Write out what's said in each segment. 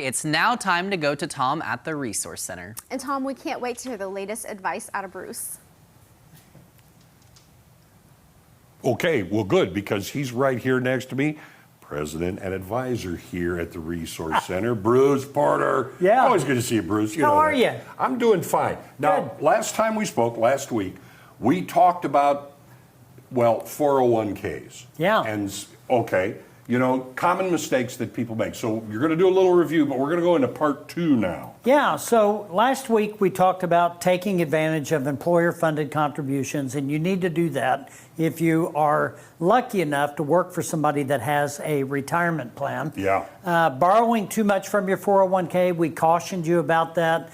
It's now time to go to Tom at the Resource Center. And Tom, we can't wait to hear the latest advice out of Bruce. Okay, well, good, because he's right here next to me, president and advisor here at the Resource Center, Bruce Porter. Yeah. Always good to see you, Bruce. How are you? I'm doing fine. Now, last time we spoke, last week, we talked about, well, 401ks. Yeah. And, okay, you know, common mistakes that people make. So you're going to do a little review, but we're going to go into part 2 now. Yeah, so last week we talked about taking advantage of employer-funded contributions, and you need to do that if you are lucky enough to work for somebody that has a retirement plan. Yeah. Borrowing too much from your 401k, we cautioned you about that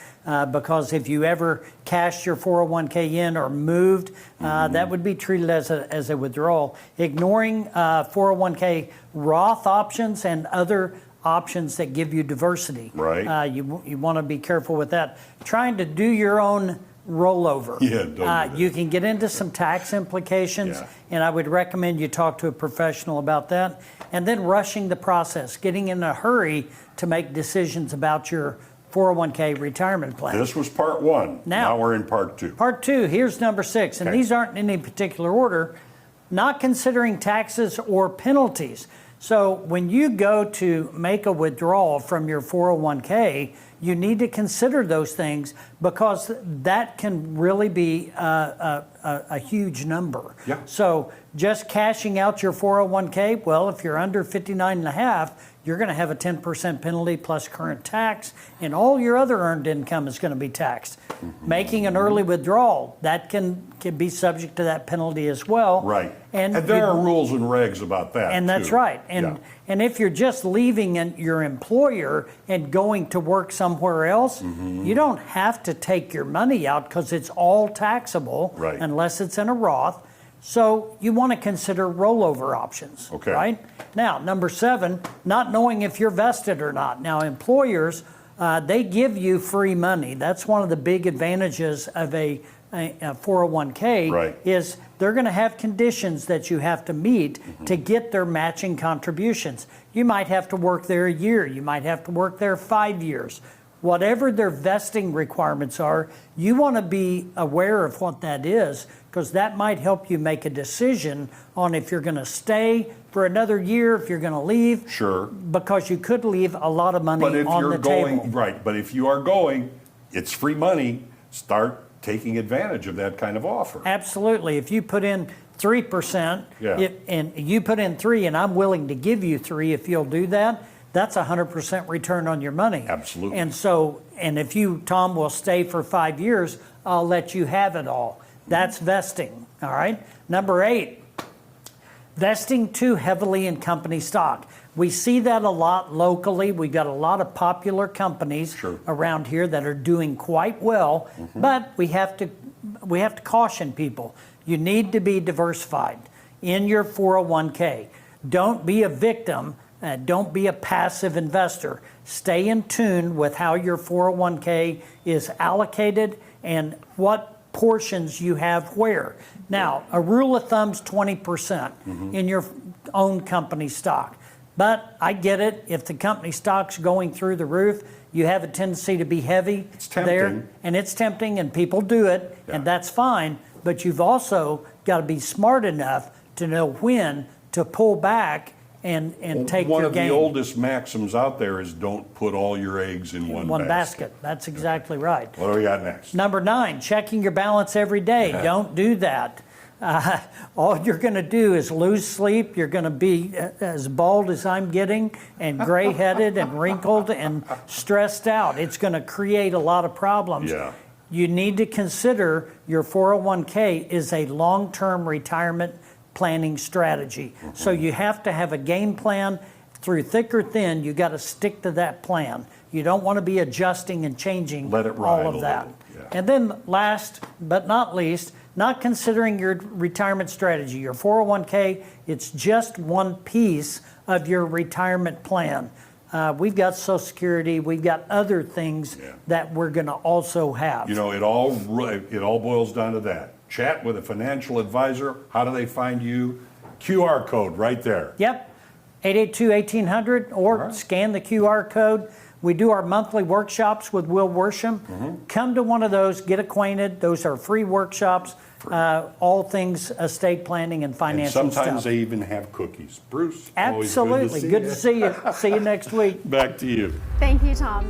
because if you ever cashed your 401k in or moved, that would be treated as a withdrawal. Ignoring 401k Roth options and other options that give you diversity. Right. You want to be careful with that. Trying to do your own rollover. Yeah, don't do that. You can get into some tax implications, Yeah. and I would recommend you talk to a professional about that. And then rushing the process, getting in a hurry to make decisions about your 401k retirement plan. This was part 1. Now we're in part 2. Part 2, here's number 6, and Okay. these aren't in any particular order. Not considering taxes or penalties. So when you go to make a withdrawal from your 401k, you need to consider those things because that can really be a huge number. Yeah. So just cashing out your 401k, well, if you're under 59 and a half, you're going to have a 10% penalty plus current tax, and all your other earned income is going to be taxed. Making an early withdrawal, that can be subject to that penalty as well. Right. And there are rules and regs about that. And that's too. right. Yeah. And if you're just leaving your employer and going to work somewhere else, you don't have to take your money out because it's all taxable, Right. unless it's in a Roth. So you want to consider rollover options, Okay. right? Now, number 7, not knowing if you're vested or not. Now, employers, they give you free money. That's one of the big advantages of a 401k, Right. is they're going to have conditions that you have to meet to get their matching contributions. You might have to work there a year. You might have to work there 5 years. Whatever their vesting requirements are, you want to be aware of what that is, because that might help you make a decision on if you're going to stay for another year, if you're going to leave. Sure. Because you could leave a lot of money But if on you're the going, table. right, but if you are going, it's free money, start taking advantage of that kind of offer. Absolutely. If you put in 3%, Yeah. and you put in 3, and I'm willing to give you 3 if you'll do that, that's 100% return on your money. Absolutely. And so, and if you, Tom, will stay for 5 years, I'll let you have it all. That's vesting, all right? Number 8, vesting too heavily in company stock. We see that a lot locally. We've got a lot of popular companies Sure. around here that are doing quite well, but we have to caution people. You need to be diversified in your 401k. Don't be a victim. Don't be a passive investor. Stay in tune with how your 401k is allocated and what portions you have where. Now, a rule of thumb's 20% in your own company stock. But I get it. If the company stock's going through the roof, you have a tendency to be heavy there. tempting. And it's tempting, and people do it, Yeah. and that's fine. But you've also got to be smart enough to know when to pull back and take One your of game. the oldest maxims out there is don't put all your eggs in one basket. That's exactly right. What do we got next? Number 9, checking your balance every day. Don't do that. All you're going to do is lose sleep. You're going to be as bald as I'm getting, and gray-headed and wrinkled and stressed out. It's going to create a lot of problems. Yeah. You need to consider your 401k is a long-term retirement planning strategy. So you have to have a game plan. Through thick or thin, you got to stick to that plan. You don't want to be adjusting and changing Let it ride all of a that. little, yeah. And then last but not least, not considering your retirement strategy. Your 401k, it's just one piece of your retirement plan. We've got Social Security, we've got other things that we're going to also have. You know, it all boils down to that. Chat with a financial advisor. How do they find you? QR code right there. Yep, 882-1800, or right. scan the QR code. We do our monthly workshops with Will Worsham. Come to one of those, get acquainted. Those are free workshops, all things estate planning and And financial sometimes stuff. they even have cookies. Bruce, Absolutely. Good to see you. See you next week. Back to you. Thank you, Tom.